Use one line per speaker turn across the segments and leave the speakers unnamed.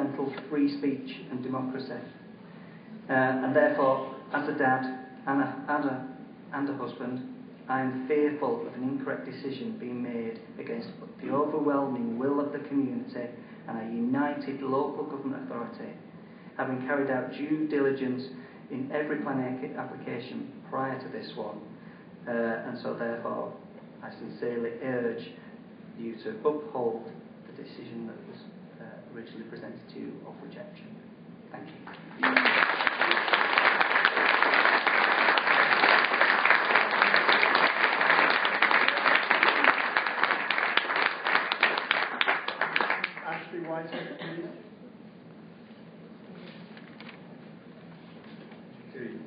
fundamental to free speech and democracy. And therefore, as a dad and a husband, I am fearful of an incorrect decision being made against the overwhelming will of the community and a united local government authority, having carried out due diligence in every planning application prior to this one. And so therefore, I sincerely urge you to uphold the decision that was originally presented to you of rejection. Thank you.
Ashley Whitehead, please.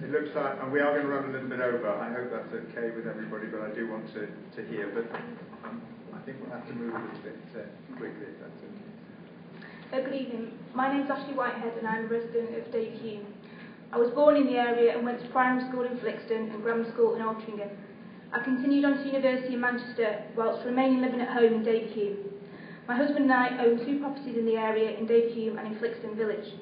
It looks like, and we are going to run a little bit over. I hope that's okay with everybody, but I do want to hear. But I think we'll have to move a little bit quickly, if that's okay.
Good evening. My name is Ashley Whitehead and I'm a resident of Davyhulme. I was born in the area and went to primary school in Flixton and grammar school in Altrincham. I continued on to university in Manchester whilst remaining living at home in Davyhulme. My husband and I own 2 properties in the area in Davyhulme and in Flixton village.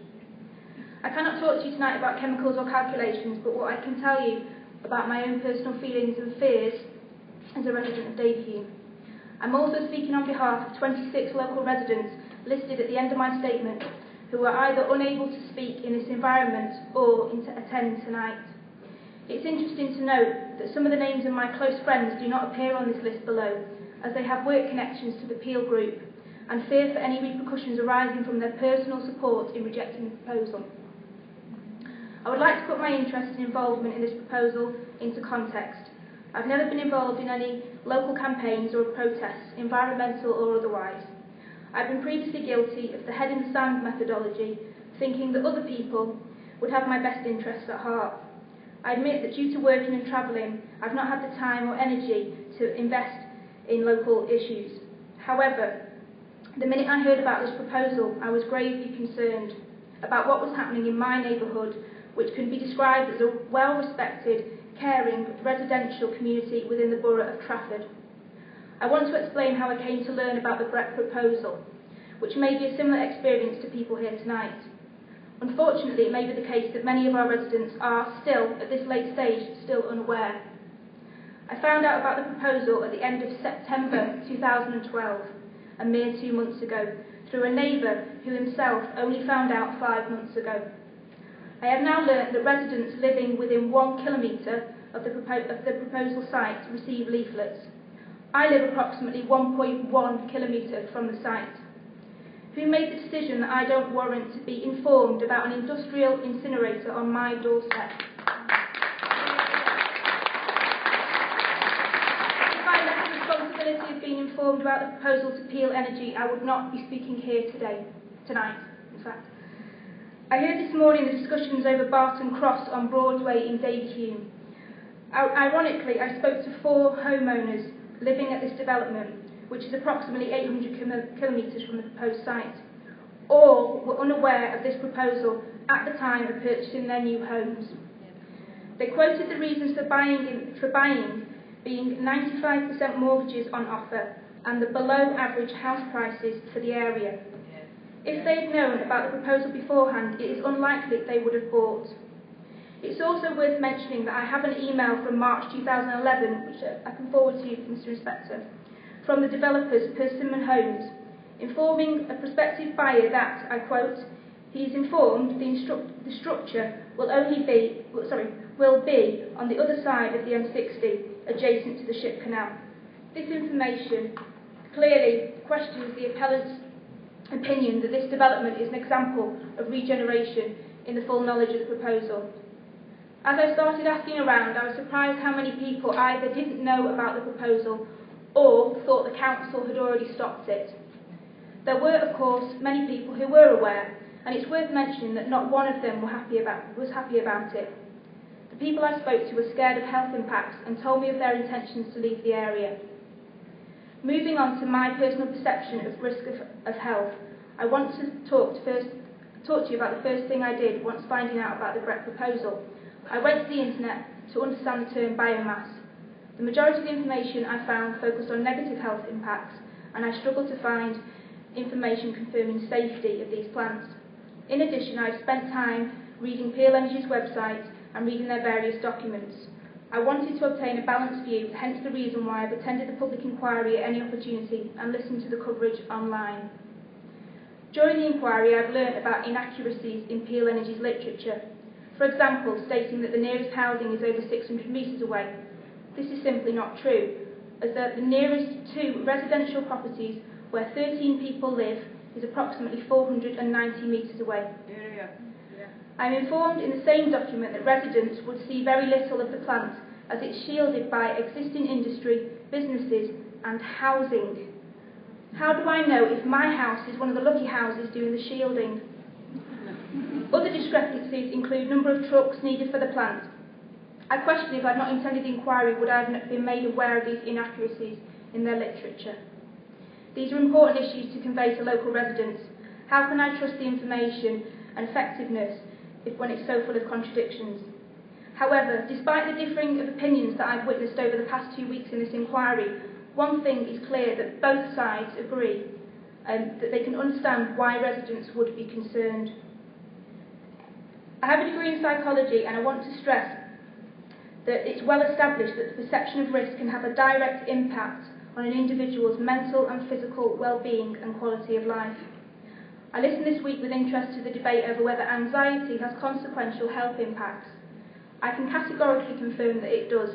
I cannot talk to you tonight about chemicals or calculations, but what I can tell you about my own personal feelings and fears as a resident of Davyhulme. I'm also speaking on behalf of 26 local residents listed at the end of my statement who are either unable to speak in this environment or attend tonight. It's interesting to note that some of the names of my close friends do not appear on this list below, as they have work connections to the Peel Group and fear for any repercussions arising from their personal support in rejecting the proposal. I would like to put my interest and involvement in this proposal into context. I've never been involved in any local campaigns or protests, environmental or otherwise. I've been previously guilty of the head in the sand methodology, thinking that other people would have my best interests at heart. I admit that due to working and travelling, I've not had the time or energy to invest in local issues. However, the minute I heard about this proposal, I was gravely concerned about what was happening in my neighbourhood, which can be described as a well-respected, caring, residential community within the borough of Trafford. I want to explain how I came to learn about the Brett proposal, which may be a similar experience to people here tonight. Unfortunately, it may be the case that many of our residents are still, at this late stage, still unaware. I found out about the proposal at the end of September 2012, a mere 2 months ago, through a neighbour who himself only found out 5 months ago. I have now learnt that residents living within 1 kilometre of the proposal site receive leaflets. I live approximately 1.1 kilometres from the site. Who made the decision that I don't warrant to be informed about an industrial incinerator on my doorstep? If I left the responsibility of being informed about the proposal to Peel Energy, I would not be speaking here tonight, in fact. I heard this morning the discussions over Barton Cross on Broadway in Davyhulme. Ironically, I spoke to 4 homeowners living at this development, which is approximately 800 kilometres from the proposed site. All were unaware of this proposal at the time of purchasing their new homes. They quoted the reasons for buying being 95% mortgages on offer and the below-average house prices for the area. If they'd known about the proposal beforehand, it is unlikely they would have bought. It's also worth mentioning that I have an email from March 2011, which I can forward to you, Mr. Inspector, from the developers Persimmon Homes, informing a prospective buyer that, I quote, he is informed the structure will be on the other side of the M60, adjacent to the Ship Canal. This information clearly questions the appellant's opinion that this development is an example of regeneration in the full knowledge of the proposal. As I started asking around, I was surprised how many people either didn't know about the proposal or thought the council had already stopped it. There were, of course, many people who were aware, and it's worth mentioning that not one of them was happy about it. The people I spoke to were scared of health impacts and told me of their intentions to leave the area. Moving on to my personal perception of risk of health, I want to talk to you about the first thing I did once finding out about the Brett proposal. I went to the internet to understand the term biomass. The majority of the information I found focused on negative health impacts, and I struggled to find information confirming safety of these plants. In addition, I've spent time reading Peel Energy's website and reading their various documents. I wanted to obtain a balanced view, hence the reason why I've attended the public inquiry at any opportunity and listened to the coverage online. During the inquiry, I've learnt about inaccuracies in Peel Energy's literature. For example, stating that the nearest housing is over 600 metres away. This is simply not true, as that the nearest two residential properties where 13 people live is approximately 490 metres away. I am informed in the same document that residents would see very little of the plant as it's shielded by existing industry, businesses and housing. How do I know if my house is one of the lucky houses doing the shielding? Other discrepancies include number of trucks needed for the plant. I question if I had not attended the inquiry would I have been made aware of these inaccuracies in their literature. These are important issues to convey to local residents. How can I trust the information and effectiveness when it's so full of contradictions? However, despite the differing of opinions that I've witnessed over the past 2 weeks in this inquiry, one thing is clear, that both sides agree that they can understand why residents would be concerned. I have a degree in psychology, and I want to stress that it's well established that the perception of risk can have a direct impact on an individual's mental and physical well-being and quality of life. I listened this week with interest to the debate over whether anxiety has consequential health impacts. I can categorically confirm that it does.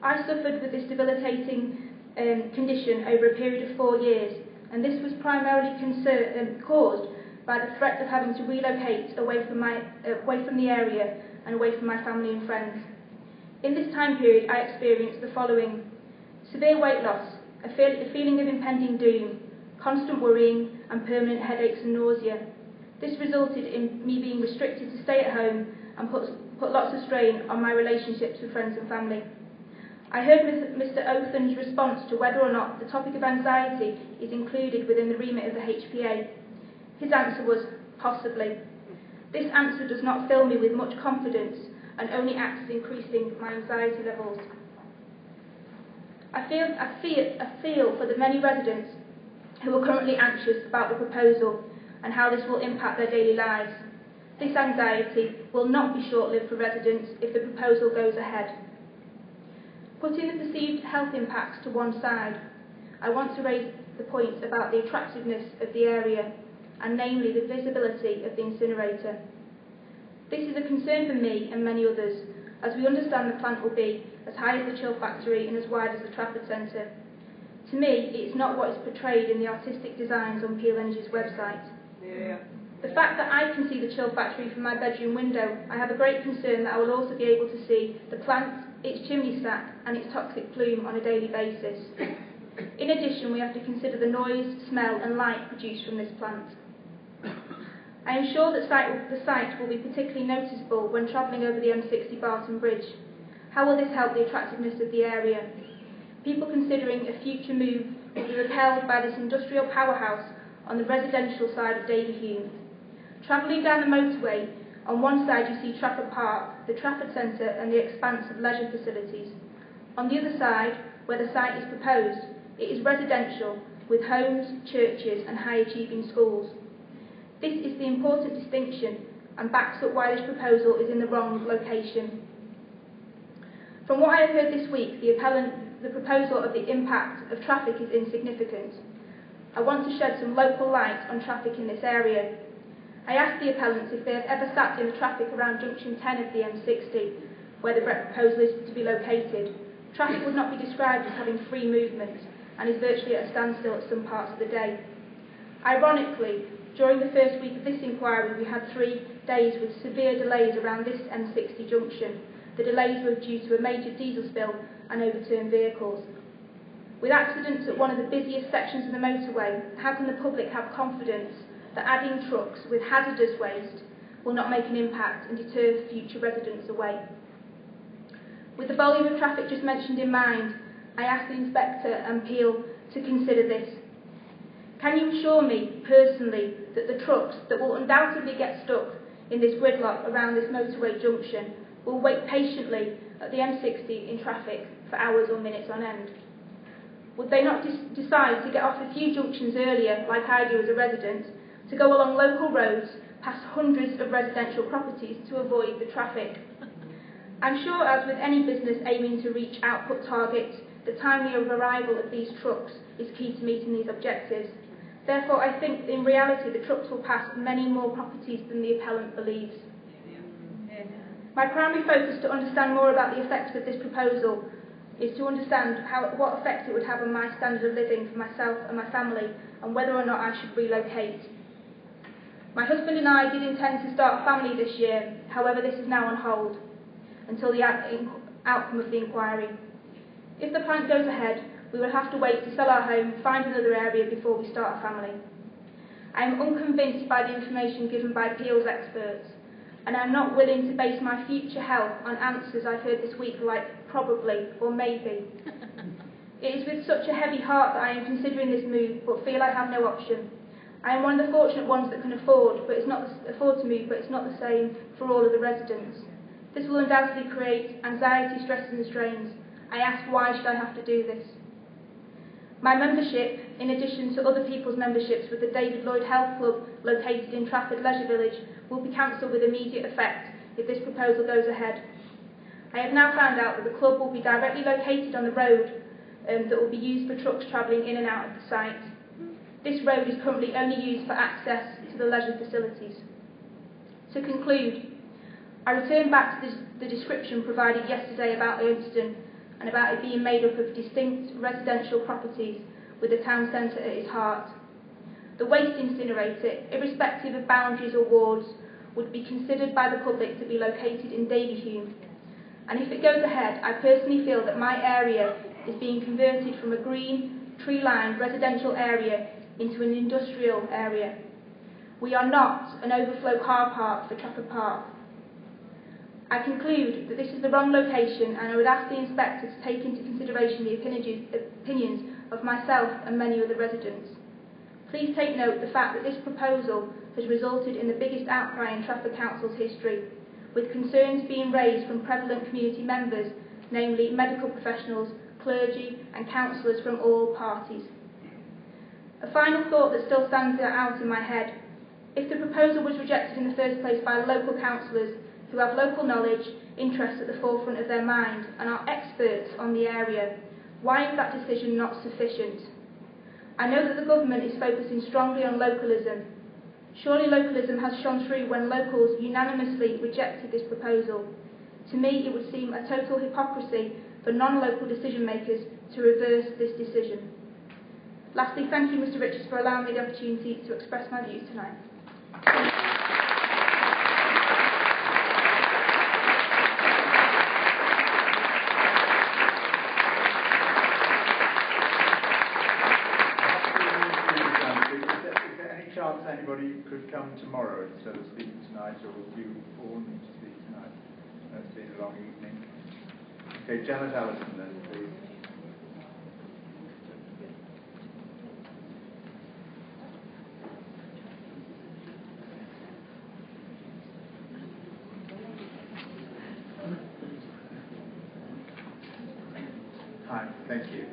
I suffered with this debilitating condition over a period of 4 years, and this was primarily caused by the threat of having to relocate away from the area and away from my family and friends. In this time period, I experienced the following: severe weight loss, a feeling of impending doom, constant worrying and permanent headaches and nausea. This resulted in me being restricted to stay at home and put lots of strain on my relationships with friends and family. I heard Mr. Othan's response to whether or not the topic of anxiety is included within the remit of the HPA. His answer was, possibly. This answer does not fill me with much confidence and only acts as increasing my anxiety levels. I feel for the many residents who are currently anxious about the proposal and how this will impact their daily lives. This anxiety will not be short-lived for residents if the proposal goes ahead. Putting the perceived health impacts to one side, I want to raise the point about the attractiveness of the area, and namely the visibility of the incinerator. This is a concern for me and many others, as we understand the plant will be as high as the chill factory and as wide as the Trafford Centre. To me, it's not what is portrayed in the artistic designs on Peel Energy's website. The fact that I can see the chill factory from my bedroom window, I have a great concern that I will also be able to see the plant, its chimney stack and its toxic plume on a daily basis. In addition, we have to consider the noise, smell and light produced from this plant. I am sure that the site will be particularly noticeable when travelling over the M60 Barton Bridge. How will this help the attractiveness of the area? People considering a future move will be repelled by this industrial powerhouse on the residential side of Davyhulme. Travelling down the motorway, on one side you see Trafford Park, the Trafford Centre and the expanse of leisure facilities. On the other side, where the site is proposed, it is residential, with homes, churches and high-achieving schools. This is the important distinction and backs up why this proposal is in the wrong location. From what I have heard this week, the proposal of the impact of traffic is insignificant. I want to shed some local light on traffic in this area. I asked the appellants if they have ever sat in the traffic around junction 10 of the M60, where the proposal is to be located. Traffic would not be described as having free movement and is virtually at a standstill at some parts of the day. Ironically, during the first week of this inquiry, we had 3 days with severe delays around this M60 junction. The delays were due to a major diesel spill and overturned vehicles. With accidents at one of the busiest sections of the motorway, how can the public have confidence that adding trucks with hazardous waste will not make an impact and deter future residents away? With the volume of traffic just mentioned in mind, I asked the Inspector and Peel to consider this. Can you assure me personally that the trucks that will undoubtedly get stuck in this gridlock around this motorway junction will wait patiently at the M60 in traffic for hours or minutes on end? Would they not decide to get off a few junctions earlier, like I do as a resident, to go along local roads past hundreds of residential properties to avoid the traffic? I'm sure, as with any business aiming to reach output targets, the timely arrival of these trucks is key to meeting these objectives. Therefore, I think in reality the trucks will pass many more properties than the appellant believes. My primary focus to understand more about the effects of this proposal is to understand what effect it would have on my standard of living for myself and my family, and whether or not I should relocate. My husband and I did intend to start a family this year, however this is now on hold until the outcome of the inquiry. If the plant goes ahead, we will have to wait to sell our home, find another area before we start a family. I am unconvinced by the information given by Peel's experts, and I am not willing to base my future health on answers I've heard this week like probably or maybe. It is with such a heavy heart that I am considering this move, but feel I have no option. I am one of the fortunate ones that can afford to move, but it's not the same for all of the residents. This will undoubtedly create anxiety, stress and strains. I ask, why should I have to do this? My membership, in addition to other people's memberships with the David Lloyd Health Club located in Trafford Leisure Village, will be cancelled with immediate effect if this proposal goes ahead. I have now found out that the club will be directly located on the road that will be used for trucks travelling in and out of the site. This road is currently only used for access to the leisure facilities. To conclude, I return back to the description provided yesterday about the incident and about it being made up of distinct residential properties with the town centre at its heart. The waste incinerator, irrespective of boundaries or wards, would be considered by the public to be located in Davyhulme. And if it goes ahead, I personally feel that my area is being converted from a green, tree-lined residential area into an industrial area. We are not an overflow car park for Trafford Park. I conclude that this is the wrong location, and I would ask the inspector to take into consideration the opinions of myself and many other residents. Please take note of the fact that this proposal has resulted in the biggest outcry in Trafford Council's history, with concerns being raised from prevalent community members, namely medical professionals, clergy and councillors from all parties. A final thought that still stands out in my head: if the proposal was rejected in the first place by local councillors who have local knowledge, interests at the forefront of their mind and are experts on the area, why is that decision not sufficient? I know that the government is focusing strongly on localism. Surely localism has shone through when locals unanimously rejected this proposal. To me, it would seem a total hypocrisy for non-local decision makers to reverse this decision. Lastly, thank you, Mr. Richards, for allowing me the opportunity to express my views tonight.
Anybody could come tomorrow instead of speaking tonight, or will you all need to speak tonight? It's been a long evening. Okay, Janet Allison then, please. Hi, thank you.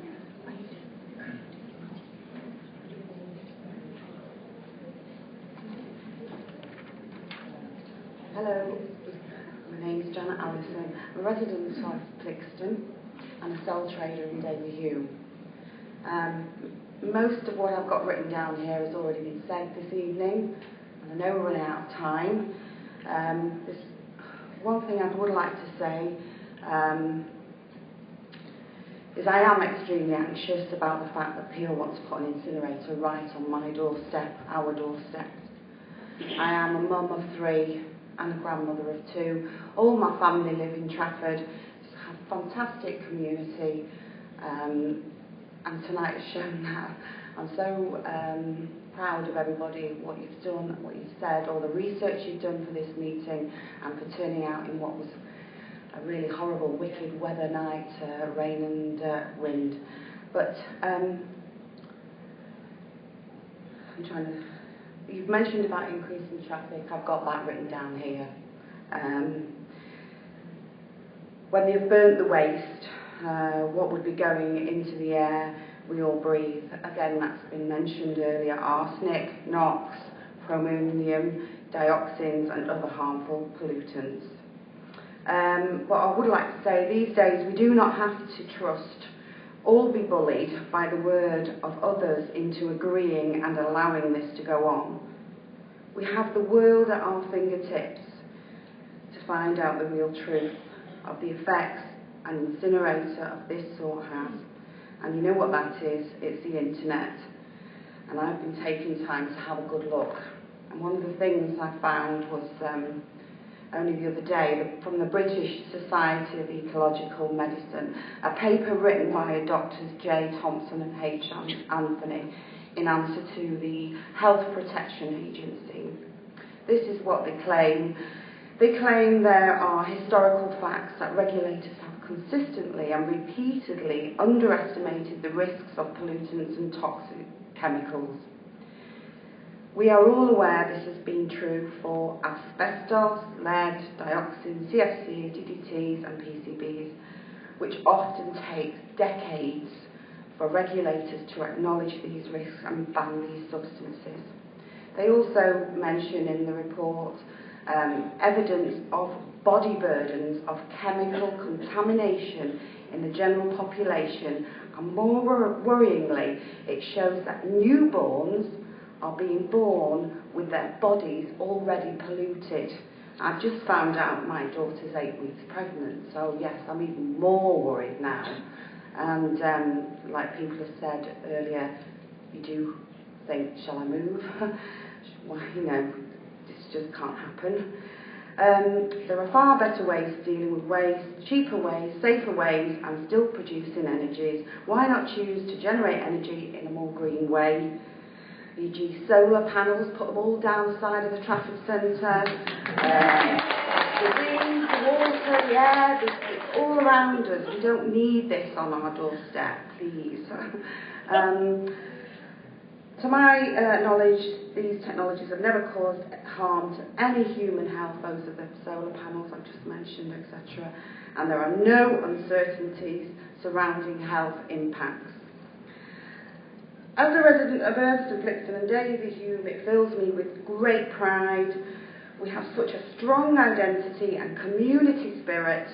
Hello, my name is Janet Allison. I'm a resident of Flixton and a sole trader in Davyhulme. Most of what I've got written down here has already been said this evening, and I know we're running out of time. There's one thing I would like to say is I am extremely anxious about the fact that Peel wants to put an incinerator right on my doorstep, our doorstep. I am a mum of 3 and a grandmother of 2. All my family live in Trafford. It's a fantastic community, and tonight has shown that. I'm so proud of everybody, what you've done, what you've said, all the research you've done for this meeting, and for turning out in what was a really horrible, wicked weather night, rain and wind. But I'm trying to... You've mentioned about increasing traffic. I've got that written down here. When they've burnt the waste what would be going into the air we all breathe. Again, that's been mentioned earlier: arsenic, NOx, chromium, dioxins and other harmful pollutants. But I would like to say, these days we do not have to trust or be bullied by the word of others into agreeing and allowing this to go on. We have the world at our fingertips to find out the real truth of the effects an incinerator of this sort has. And you know what that is? It's the internet. And I've been taking time to have a good look. And one of the things I found was only the other day, from the British Society of Ecological Medicine, a paper written by Drs. J. Thompson and H. Anthony in answer to the Health Protection Agency. This is what they claim. They claim there are historical facts that regulators have consistently and repeatedly underestimated the risks of pollutants and toxic chemicals. We are all aware this has been true for asbestos, lead, dioxin, CFCs, DDTs and PCBs, which often takes decades for regulators to acknowledge these risks and ban these substances. They also mention in the report evidence of body burdens of chemical contamination in the general population, and more worryingly, it shows that newborns are being born with their bodies already polluted. I've just found out my daughter's 8 weeks pregnant, so yes, I'm even more worried now. And like people have said earlier, you do think, shall I move? Well, you know, this just can't happen. There are far better ways of dealing with waste, cheaper ways, safer ways, and still producing energies. Why not choose to generate energy in a more green way? E.g. solar panels, put them all down the side of the traffic centre. The wind, the water, the air, it's all around us. We don't need this on our doorstep, please. To my knowledge, these technologies have never caused harm to any human health, those are the solar panels I've just mentioned, etc. And there are no uncertainties surrounding health impacts. As a resident of Urnston, Flixton and Davyhulme, it fills me with great pride. We have such a strong identity and community spirit,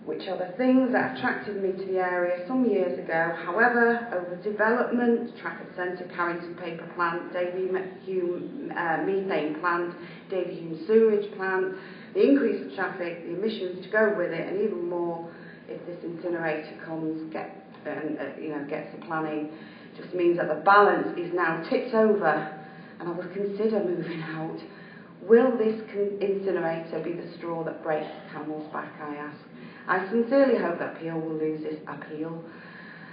which are the things that attracted me to the area some years ago. However, overdevelopment, Trafford Centre, Carrington Paper Plant, Davyhulme methane plant, Davyhulme sewage plant, the increase of traffic, the emissions to go with it, and even more if this incinerator gets the planning, just means that the balance is now tipped over, and I would consider moving out. Will this incinerator be the straw that breaks the camel's back, I ask? I sincerely hope that Peel will lose this appeal,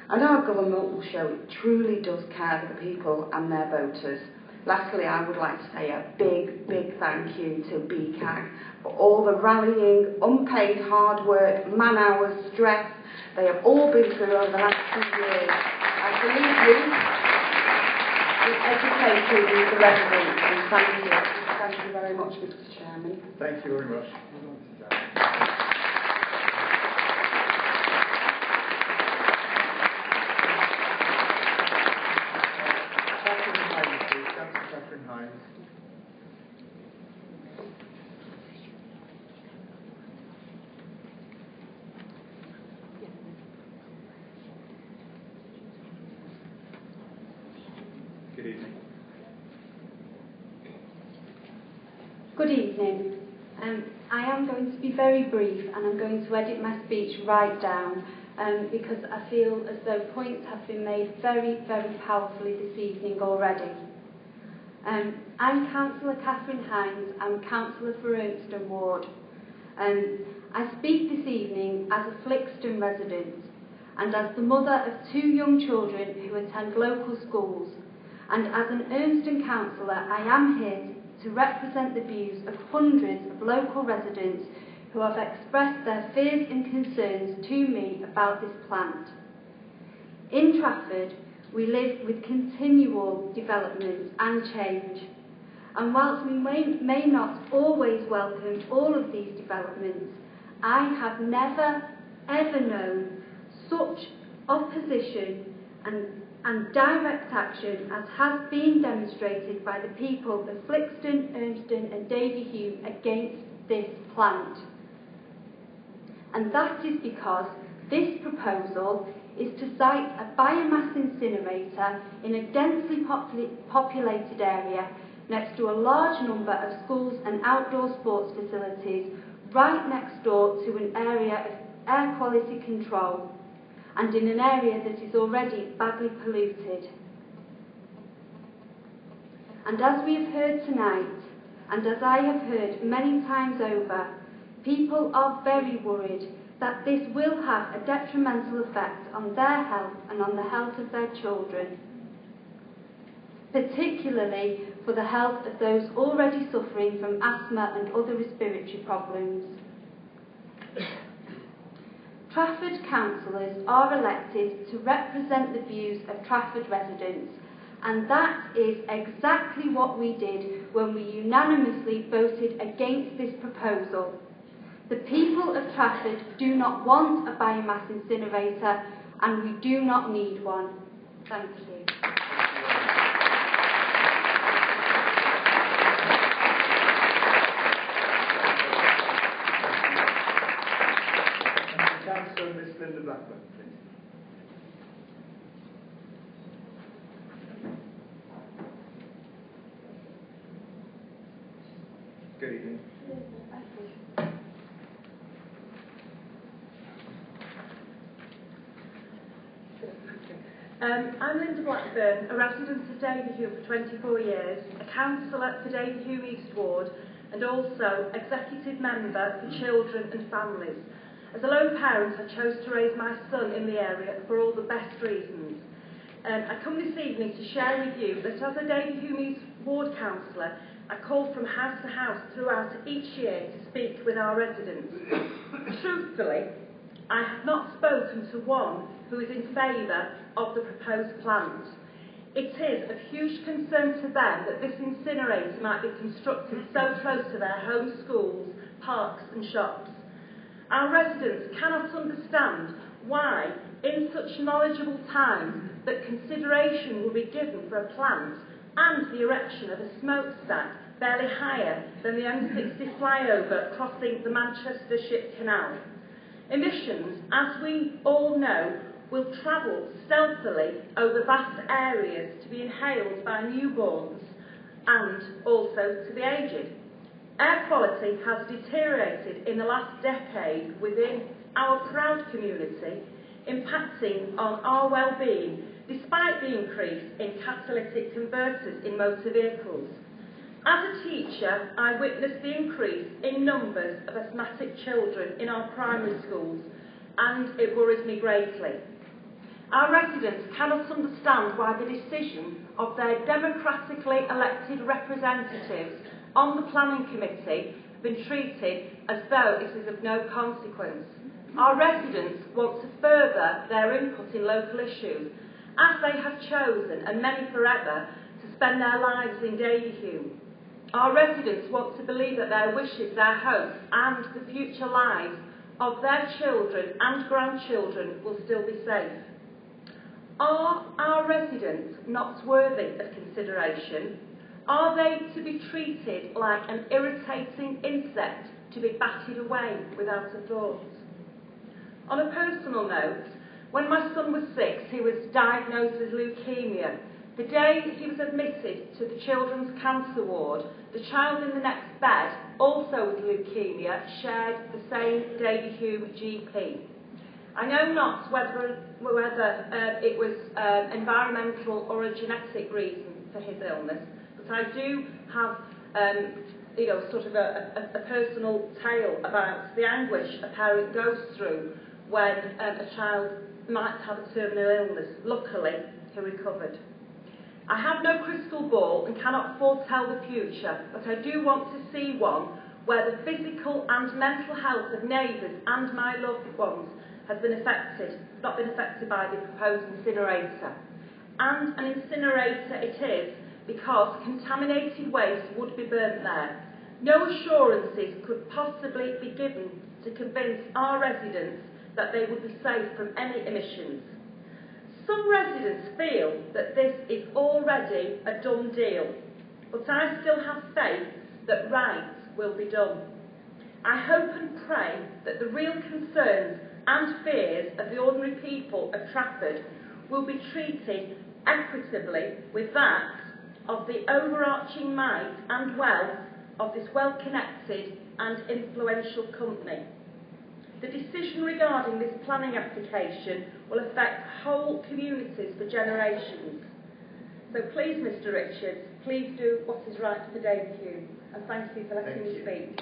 and our government will show it truly does care for the people and their voters. Lastly, I would like to say a big, big thank you to BCAG for all the rallying, unpaid hard work, man hours, stress they have all been through over the last 2 years. I believe you in educating the residents, and thank you. Thank you very much, Mr. Chairman.
Thank you very much. Catherine Hines. Good evening.
Good evening. I am going to be very brief, and I'm going to edit my speech right down because I feel as though points have been made very, very powerfully this evening already. I'm Councillor Catherine Hines. I'm Councillor for Urnston Ward. I speak this evening as a Flixton resident and as the mother of 2 young children who attend local schools. And as an Urnston councillor, I am here to represent the views of hundreds of local residents who have expressed their fears and concerns to me about this plant. In Trafford, we live with continual development and change. And whilst we may not always welcome all of these developments, I have never, ever known such opposition and direct action as has been demonstrated by the people of Flixton, Urmston and Davyhulme against this plant. And that is because this proposal is to site a biomass incinerator in a densely populated area next to a large number of schools and outdoor sports facilities, right next door to an area of air quality control, and in an area that is already badly polluted. And as we have heard tonight, and as I have heard many times over, people are very worried that this will have a detrimental effect on their health and on the health of their children, particularly for the health of those already suffering from asthma and other respiratory problems. Trafford councillors are elected to represent the views of Trafford residents, and that is exactly what we did when we unanimously voted against this proposal. The people of Trafford do not want a biomass incinerator, and we do not need one. Thank you.
Councillor Miss Linda Blackburn, please.
Good evening.
I'm Linda Blackburn, a resident of Davyhulme for 24 years, a councillor for Davyhulme East Ward, and also executive member for children and families. As a lone parent, I chose to raise my son in the area for all the best reasons. I come this evening to share with you that as a Davyhulme East Ward councillor, I call from house to house throughout each year to speak with our residents. Truthfully, I have not spoken to one who is in favour of the proposed plant. It is of huge concern to them that this incinerator might be constructed so close to their home schools, parks and shops. Our residents cannot understand why, in such knowledgeable times, that consideration will be given for a plant and the erection of a smokestack barely higher than the M60 flyover crossing the Manchester Ship Canal. Emissions, as we all know, will travel stealthily over vast areas to be inhaled by newborns and also to the aged. Air quality has deteriorated in the last decade within our proud community, impacting on our well-being despite the increase in catalytic converters in motor vehicles. As a teacher, I witnessed the increase in numbers of asthmatic children in our primary schools, and it worries me greatly. Our residents cannot understand why the decision of their democratically elected representatives on the planning committee have been treated as though it is of no consequence. Our residents want to further their input in local issues, as they have chosen, and many forever, to spend their lives in Davyhulme. Our residents want to believe that their wishes, their hopes and the future lives of their children and grandchildren will still be safe. Are our residents not worthy of consideration? Are they to be treated like an irritating insect to be batted away without a thought? On a personal note, when my son was 6, he was diagnosed with leukemia. The day he was admitted to the Children's Cancer Ward, the child in the next bed, also with leukemia, shared the same Davyhulme GP. I know not whether it was environmental or a genetic reason for his illness, but I do have sort of a personal tale about the anguish a parent goes through when a child might have a terminal illness. Luckily, he recovered. I have no crystal ball and cannot foretell the future, but I do want to see one where the physical and mental health of neighbours and my loved ones has not been affected by the proposed incinerator. And an incinerator it is, because contaminated waste would be burnt there. No assurances could possibly be given to convince our residents that they would be safe from any emissions. Some residents feel that this is already a done deal, but I still have faith that right will be done. I hope and pray that the real concerns and fears of the ordinary people of Trafford will be treated equitably with that of the overarching might and wealth of this well-connected and influential company. The decision regarding this planning application will affect whole communities for generations. So please, Mr Richards, please do what is right for Davyhulme, and thank you for letting me speak.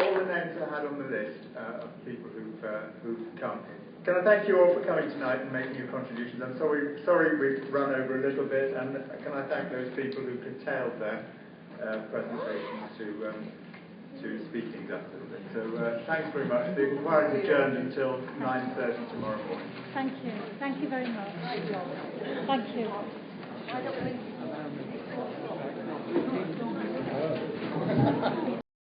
All the names I had on the list of people who've come. Can I thank you all for coming tonight and making your contributions? I'm sorry we've run over a little bit, and can I thank those people who curtailed their presentations to speakings after the bit. So thanks very much. The inquiry is adjourned until 9:30 tomorrow morning.
Thank you. Thank you very much. Thank you.